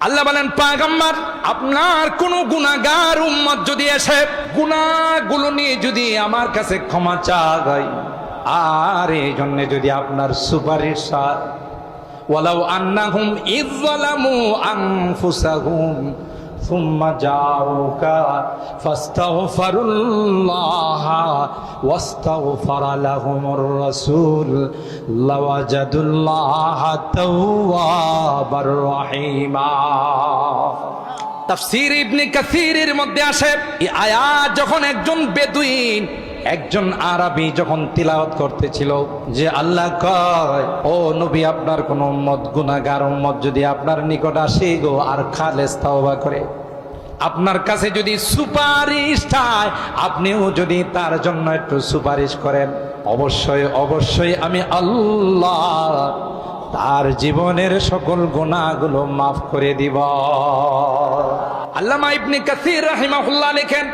আল্লাহ বলেন, পয়গম্বর আপনার কোন গুনাহগার উম্মত যদি এসে গুনাহগুলো নিয়ে যদি আমার কাছে ক্ষমা চায়, আর এই জন্য যদি আপনার সুপারিশ চায়, ওয়ালাউ আন্নাহুম ইযলামু আনফুসাহুম সুম্মা জাউকা ফাস্তাগফিরুল্লাহ ওয়াস্তাগফারা লাহুমুর রাসূল লাওয়াজাদুল্লাহা তাওয়াবার রহিমা। তাফসীর ইবনে কাসীরের মধ্যে আসে, এই আয়াত যখন একজন বেদুইন, একজন আরবি যখন তিলাওয়াত করতেছিল, যে আল্লাহ কয়, ও নবী আপনার কোন উম্মত গুনাহগার উম্মত যদি আপনার নিকট আসে গো আর খালেস তাওবা করে, আপনার কাছে যদি সুপারিশ চায়, আপনিও যদি তার জন্য একটু সুপারিশ করেন, অবশ্যই অবশ্যই আমি আল্লাহ তার জীবনের সকল গুনাহগুলো মাফ করে দিব। আল্লামা ইবনে কাসীর রাহিমাহুল্লাহ লেখেন,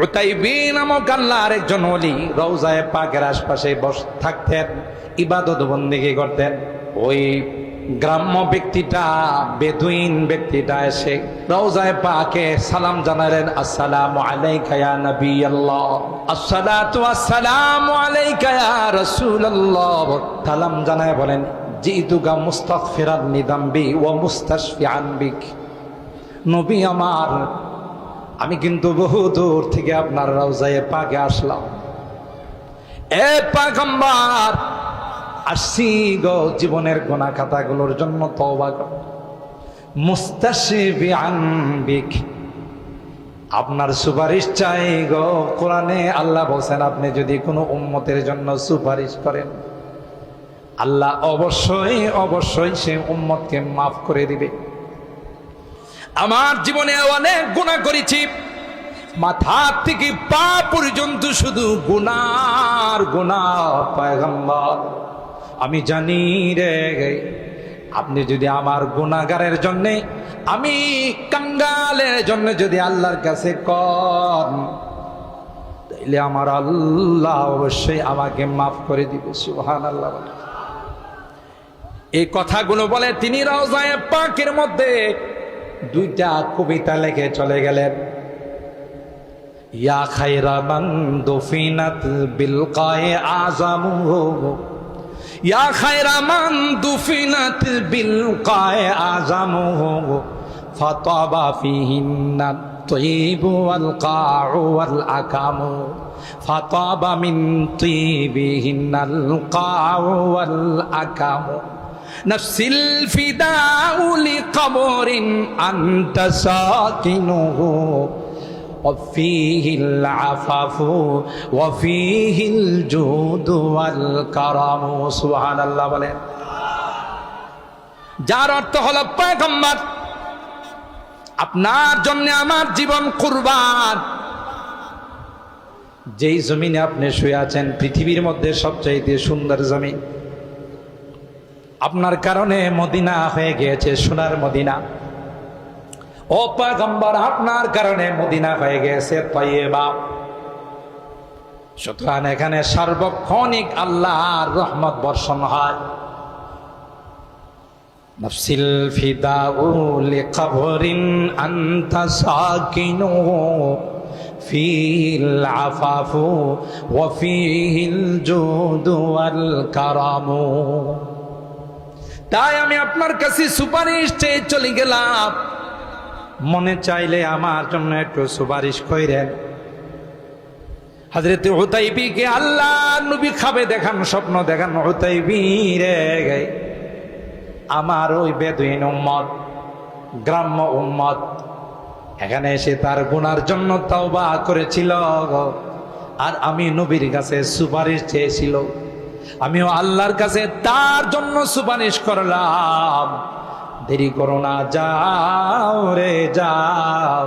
উতাইবী নামক আল্লাহর একজন ওলি রওজায়ে পাকের আশপাশে বসে থাকতেন, ইবাদত বন্দেগী করতেন। ওই গ্রাম্য ব্যক্তিটা, বেদুইন ব্যক্তিটা এসে রওজায়ে পাকে সালাম জানালেন, আসসালামু আলাইকা ইয়া নবী আল্লাহ, আসসালাতু ওয়াসসালামু আলাইকা ইয়া রাসূলুল্লাহ। সালাম জানায় বলেন, জিতুকা মুস্তাগফিরান লিযামবি ওয়া মুস্তাশফিআন বিক। নবী আমার, আমি কিন্তু বহু দূর থেকে আপনার রওজায়ে পাকে আসলাম, এ পয়গম্বর আসছি গো জীবনের গুনাহ খাতাগুলোর জন্য তওবা কর, মুস্তাশফিআন বিক, আপনার সুপারিশ চাই গো। কোরআনে আল্লাহ বলেন, আপনি যদি কোনো উম্মতের জন্য সুপারিশ করেন, আল্লাহ অবশ্যই অবশ্যই সেই উম্মতকে মাফ করে দিবে। আমার জীবনে অনেক গুনাহ করেছি, মাথা থেকে পা পর্যন্ত শুধু গুনার গুনাহ। পয়গম্বর আমি জানি রে, আপনি যদি আমার গুনাহগারের জন্য, আমি কাঙ্গালের জন্য যদি আল্লাহর কাছে কন, তাইলে আমার আল্লাহ অবশ্যই আমাকে মাফ করে দিবে। সুবহানাল্লাহ। এই কথাগুলো বলে তিনি রওজায়ে পাকের মধ্যে দুইটা কবিতা লিখে চলে গেলেন। ইয়া খায়রা মান দুফিনাত বিল কায়ে আযামু, ইয়া খায়রা মান দুফিনাত বিল কায়ে আযামু, ফাতাবা ফিহিন্না তয়িবু ওয়াল কাউ ওয়াল আকামু, ফাতাবা মিন তয়িবিহিন্নাল কাউ ওয়াল আকামু, নফসিল ফিদাউ লিকবরিন আনতা সাকিনুহু, ওয়াফিহিল আফাফু ওয়াফিহিল জুদু ওয়াল কারামু। সুবহানাল্লাহ বলেন, যার অর্থ হলো, পয়গম্বর আপনার জন্য আমার জীবন কুরবান। যেই জমিনে আপনি শুয়ে আছেন, পৃথিবীর মধ্যে সবচাইতে সুন্দর জমিন, আপনার কারণে মদিনা হয়ে গিয়েছে সোনার মদিনা। ও পয়গম্বর, আপনার কারণে মদিনা হয়ে গিয়েছে তয়্যেবা। সুতরাং এখানে সার্বক্ষণিক আল্লাহর রহমত বর্ষণ হয়। নফসিল ফিদাউ লিকবরিন আনতা সাকিনুহু, ফিল আফাফু ওয়া ফিহিল জুদু ওয়াল কারামু। তাই আমি আপনার কাছে সুপারিশ চেয়ে চলে গেলাম, মনে চাইলে আমার জন্য একটু সুপারিশ কইরেন। হযরত উতাইবীকে আল্লাহ নবী খাবে দেখান, স্বপ্ন দেখান। উতাইবী রে, আমার ওই বেদুইন উম্মত, গ্রাম্য উম্মত এখানে এসে তার গুনার জন্য তওবা করেছিল, আর আমি নবীর কাছে সুপারিশ চেয়েছিল, আমিও আল্লাহর কাছে তার জন্য সুপারিশ করলাম। দেরি করো না, যাও রে যাও,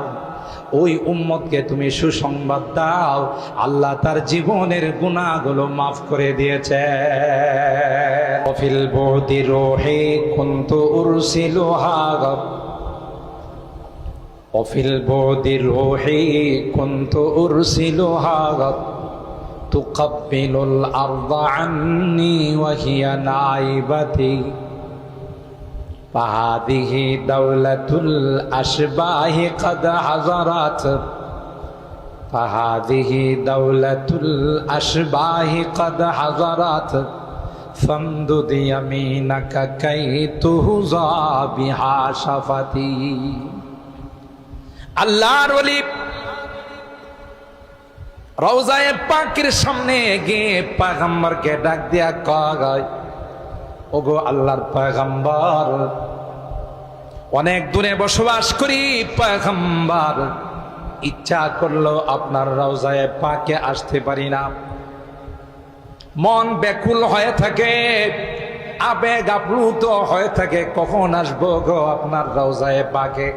ওই উম্মতকে তুমি সুসংবাদ দাও, আল্লাহ তার জীবনের গুনাহগুলো মাফ করে দিয়েছে। ওয়াফিল বুদি রূহি কুনতু উরসিলুহা, ওয়াফিল বুদি রূহি কুনতু উরসিলুহা, তুকাব্বিলুল আরদা আন্নি ওয়া হিয়া নাইবাতি। ফাহাদিহি দাওলাতুল আশবাহি কদ হাজারাত, ফাহাদিহি দাওলাতুল আশবাহি কদ হাজারাত, ফামদুদ ইয়ামিনাকা কাই তুহযা বিহা শাফাতি। আল্লাহর ওলি রওজায়ে পাকের সামনে গিয়ে পয়গম্বরকে ডাক দিয়া কয়, ওগো আল্লাহর পয়গম্বর, অনেক দূরে বসবাস করি পয়গম্বর, ইচ্ছা করলো আপনার রওজায়ে পাকে আসতে পারি না, মন ব্যাকুল হয়ে থাকে, আবেগ আপ্লুত হয়ে থাকে, কখন আসবো গো আপনার রওজায়ে পাকে,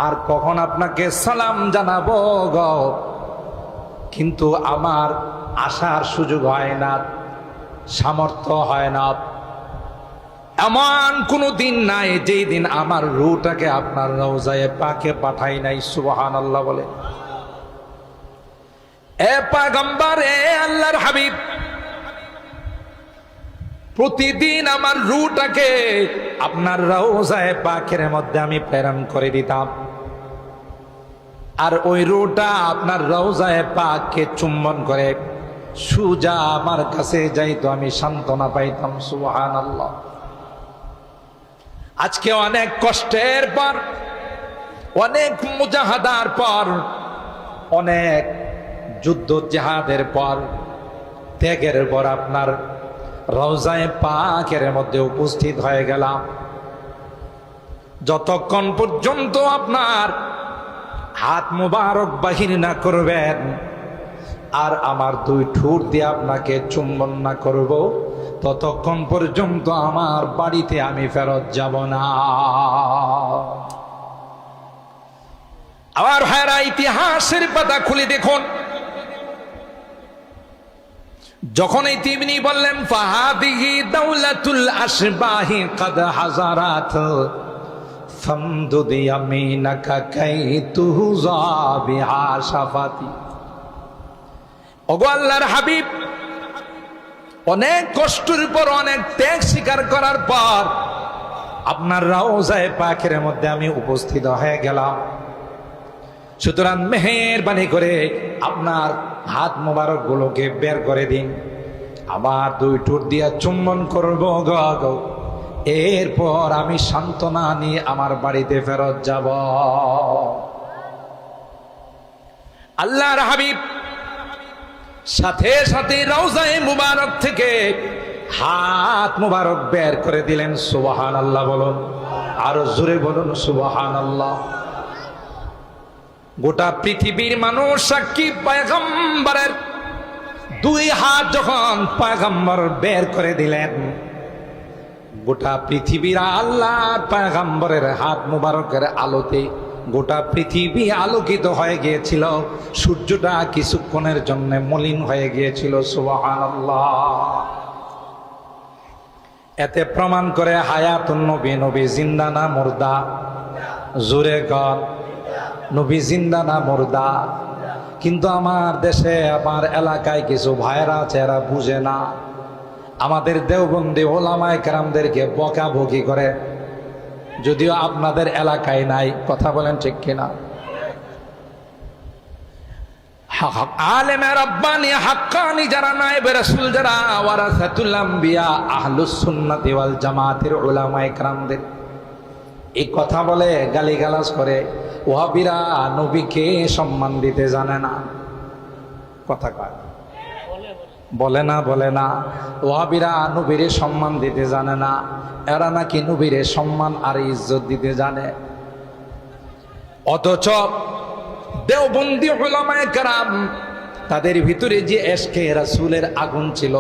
আর কখন আপনাকে সালাম জানাবো গো, কিন্তু আমার আসার সুযোগ হয় না, সামর্থ্য হয় না। এমন কোনো দিন নাই যেই দিন আমার রূহটাকে আপনার রওজায়ে পাকে পাঠাই নাই। সুবহানাল্লাহ বলে। এ পয়গম্বর, এ আল্লাহর হাবিব, প্রতিদিন আমার রূহটাকে আপনার রওজায়ে পাকের মধ্যে আমি প্রেরণ করে দিতাম, আর ওই রূহটা আপনার রওজায়ে পাককে চুম্বন করে সুজা আমার কাছে যাইতো, আমি সান্ত্বনা পাইতাম। সুবহানাল্লাহ। আজকে অনেক কষ্টের পর, অনেক মুজাহাদার পর, অনেক যুদ্ধ জিহাদের পর, ত্যাগের পর আপনার রওজায়ে পাকের মধ্যে উপস্থিত হয়ে গেলাম। যতক্ষণ পর্যন্ত আপনার হাত মুবারক বাহির না করবেন আর আমার দুই ঠোঁট দিয়ে আপনাকে চুম্বন না করব, ততক্ষণ পর্যন্ত আমার বাড়িতে আমি ফেরত যাব না। আবার ভাইরা, ইতিহাসের পাতা খুলে দেখুন, যখন এই তিনি বললেন ফাহাদিহি দাওলাতুল আশবাহি কদ হাজারাত, ফামদুদ ইয়ামিনাকা কাই তুহযা বিহা শাফাতি। ওগো আল্লাহর হাবিব, অনেক কষ্টের পর, অনেক ত্যাগ স্বীকার করার পর আপনার রওজায়ে পাকের মধ্যে আমি উপস্থিত হয়ে গেলাম। সুতরাং মেহেরবানি করে আপনার হাত মোবারক গুলোকে বের করে দিন, আমার দুই ঠোঁট দিয়া চুম্বন করবো গো, এরপর আমি সান্ত্বনা নিয়ে আমার বাড়িতে ফেরত যাব। আল্লাহর হাবিব সাথে সাথে রওজায়ে মুবারক থেকে হাত মুবারক বের করে দিলেন। সুবহানাল্লাহ বলুন, আরো জোরে বলুন সুবহানাল্লাহ। গোটা পৃথিবীর মানুষ সাক্ষী, পয়গম্বরের দুই হাত যখন পয়গম্বর বের করে দিলেন, গোটা পৃথিবীর আল্লাহর পয়গম্বরের হাত মুবারকের আলোতে গোটা পৃথিবী আলোকিত হয়ে গিয়েছিল। সূর্যটা কিছুক্ষণের জন্য মলিন হয়ে গিয়েছিল। সুবহানাল্লাহ। এতে প্রমাণ করে হায়াতুন নবী, নবী জিন্দা না মুর্দা? জোরে কর, নবী জিন্দা না মুর্দা? কিন্তু আমার দেশে, আমার এলাকায় কিছু ভাইরা আছে, এরা বুঝে না। আমাদের দেওবন্দি ওলামায়ে কেরামদেরকে বকাবকি করে, যদিও আপনাদের এলাকায় নাই। কথা বলেন ঠিক কিনা? আলেমে রব্বানি হাক্কানি যারা, নায়েবে রাসূল যারা, ওয়ারাসাতুল আম্বিয়া, আহলুস সুন্নাতি ওয়াল জামাতের উলামায়ে কেরামদের এই কথা বলে, গালিগালাজ করে। ওয়াহাবিরা নবীকে সম্মান দিতে জানে না। কথা কয়, বলে না, বলে না। ওয়াহাবিরা নবীরে সম্মান দিতে জানে না, এরা নাকি নবীরে সম্মান আর ইজ্জত দিতে জানে। অথচ দেওবন্দি উলামায়ে কেরাম, তাদের ভিতরে যে এশকে রাসূলের আগুন ছিল,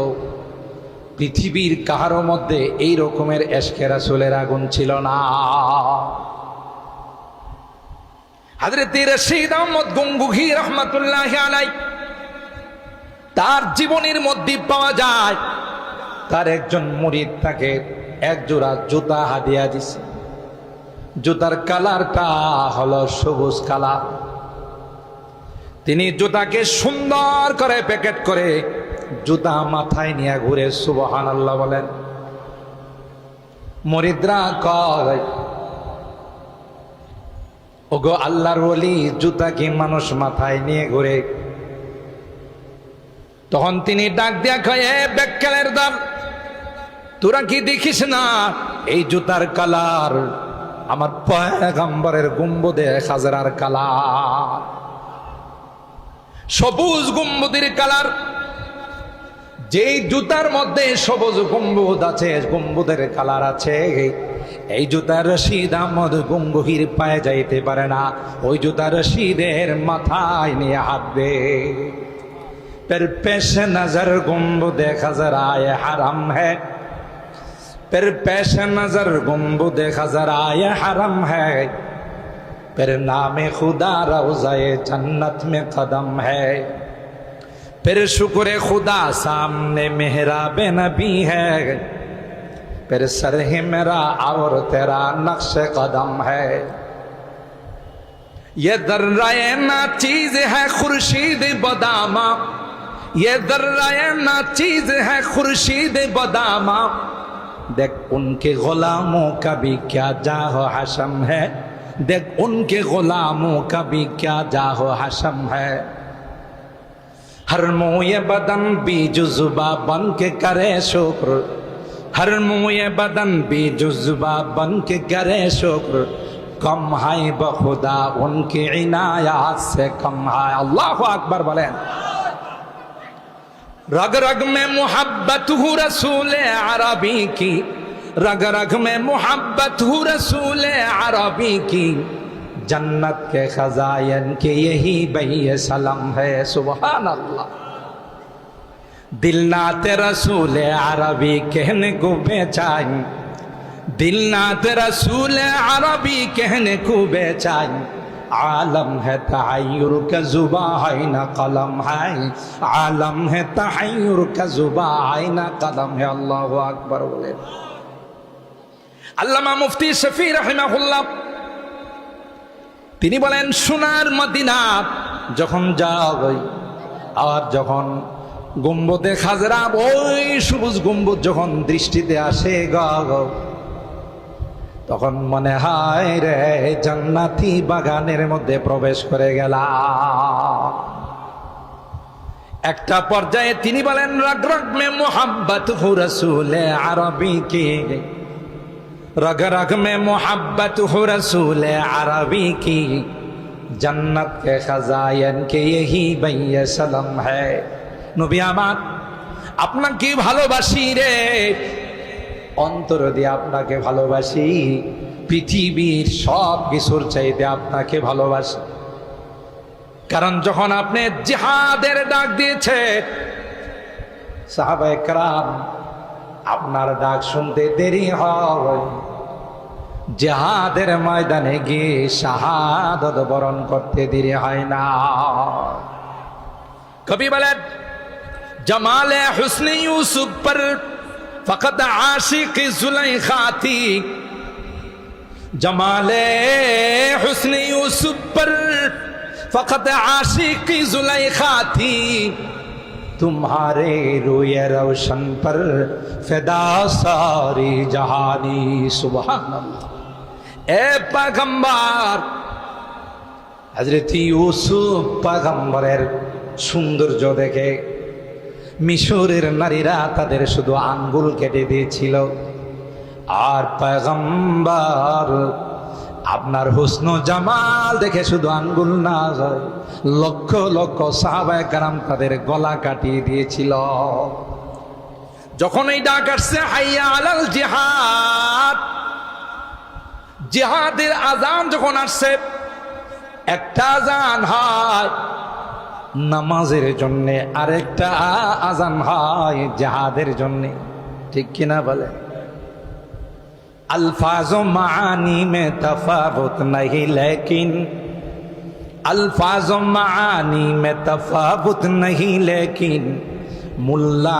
পৃথিবীর কাহারও মধ্যে এই রকমের এশকে রাসূলের আগুন ছিল না। হযরত রশিদ আহমদ গঙ্গুহি রাহমাতুল্লাহি আলাইহি, তার জীবনের মধ্যে পাওয়া যায়, তার একজন মুরিদ তাকে এক জোড়া জুতা হাদিয়া দিছে। জুতার কালারটা হলো সবুজ কালার। তিনি জুতাকে সুন্দর করে প্যাকেট করে জুতা মাথায় নিয়ে ঘুরে। সুবহানাল্লাহ বলেন। মুরিদরা কয়, ওগো আল্লাহর ওলি, জুতা কি মানুষ মাথায় নিয়ে ঘুরে? তখন তিনি ডাক দিয়া কয়, এ বেক্কেলের দল, তোরা কি দেখিস না এই জুতার কালার আমার পয়গম্বরের গুম্বদে খাজরার কালার, সবুজ গম্বুদের কালার। যেই জুতার মধ্যে সবুজ গম্বুদ আছে, গম্বুদের কালার আছে, এই জুতার রশিদ আহমদ গঙ্গোহীর পায়ে যাইতে পারে না, ওই জুতার রশিদের মাথায় নিয়ে হাঁটবে। फिर पेश नजर गुम्बुदे खजराए हरम है, फिर पेश नजर गुम्बुदे खजराए हरम है, फिर नाम खुदा रोज़ाए जन्नत में कदम है, फिर शुक्र खुदा सामने मेहराब नबी है, फिर सर ही मेरा और तेरा नक्श कदम है। ये दर्राए ना चीज है खुर्शीद बदामा, ये दर्राए ना चीज है खुर्शीद बदामा, देख उनके गुलामों का भी क्या जाहो हशम है, देख उनके गुलामों का भी क्या जाहो हशम है। हर मुए बदन भी जुज़्बा बन के करे शुक्र, हर मुए बदन भी जुज़्बा बन के करे शुक्र, कम है बखुदा उनकी इनायत से कम है। अल्लाहु अकबर बोलें। रग रग में मोहब्बत हूँ रसूल अरबी की, रग रग में मोहब्बत हूँ रसूल अरबी की, जन्नत के खजायन के यही बही सलम है। सुभान अल्लाह। दिल नाते रसूल अरबी कहने को बेचाई, दिल नाते रसूल अरबी कहने को बेचाई, आलम है तहय्युर का जुबा है ना कलम है, आलम है तहय्युर का जुबा है ना कलम है। अल्लाहु अकबर बोले। আল্লামা মুফতি শফি রাহিমাহুল্লাহ তিনি বলেন, সোনার মদিনা যখন যাই আর যখন গম্বুদে খাজরা, ওই সবুজ গম্বুদ যখন দৃষ্টিতে আসে গো, তখন মনে হয় রে জান্নাতি বাগানের মধ্যে প্রবেশ করে গেলাম। একটা পর্যায়ে তিনি বলেন, রগ রগ মে মোহাব্বত হু রসুল আরবি কি, रग रग में मोहब्बत हो रसूल अरबी की, जन्नत के खजायन के यही बही सलम है। नबी आमार আপনাকে ভালোবাসি রে, অন্তর দিয়ে আপনাকে ভালোবাসি, পৃথিবীর সব কিছুর চাইতে আপনাকে ভালোবাসি। কারণ যখন আপনি জিহাদের ডাক দিয়েছে, সাহাবায়ে কেরাম আপনার ডাক শুনতে দেরি হয়, জিহাদের ময়দানে গিয়ে শাহাদত বরণ করতে দেরি হয় না। কবি বলেন, জমালে হুসনে ইউসুফ पर फकत आशिक जुलैखा थी, जमाले हुस्न यूसुफ पर फकत आशिक जुलैखा थी, तुम्हारे रोए रोशन पर फिदा सारी जहानी। सुभान अल्लाह। ए पैगंबर, हजरत यूसुफ पैगंबरेर সৌন্দর্য দেখে মিশরের নারীরা তাদের শুধু আঙ্গুল কেটে দিয়েছিল, আর পয়গম্বর আপনার হুসন জামাল দেখে শুধু আঙ্গুল না, লক্ষ লক্ষ সাহাবায়ে কেরাম তাদের গলা কাটিয়ে দিয়েছিল। যখন এই ডাক আসছে হাইয়া আলাল জিহাদ, জিহাদের আজান যখন আসছে, একটা আজান হয় নামাজের জন্য, আরেকটা আজান হয় জিহাদের জন্য, ঠিক কিনা বলে? अल्फाज़ो मानी में तफावुत नहीं, लेकिन अल्फाज़ो मानी में तफावुत नहीं, लेकिन मुल्ला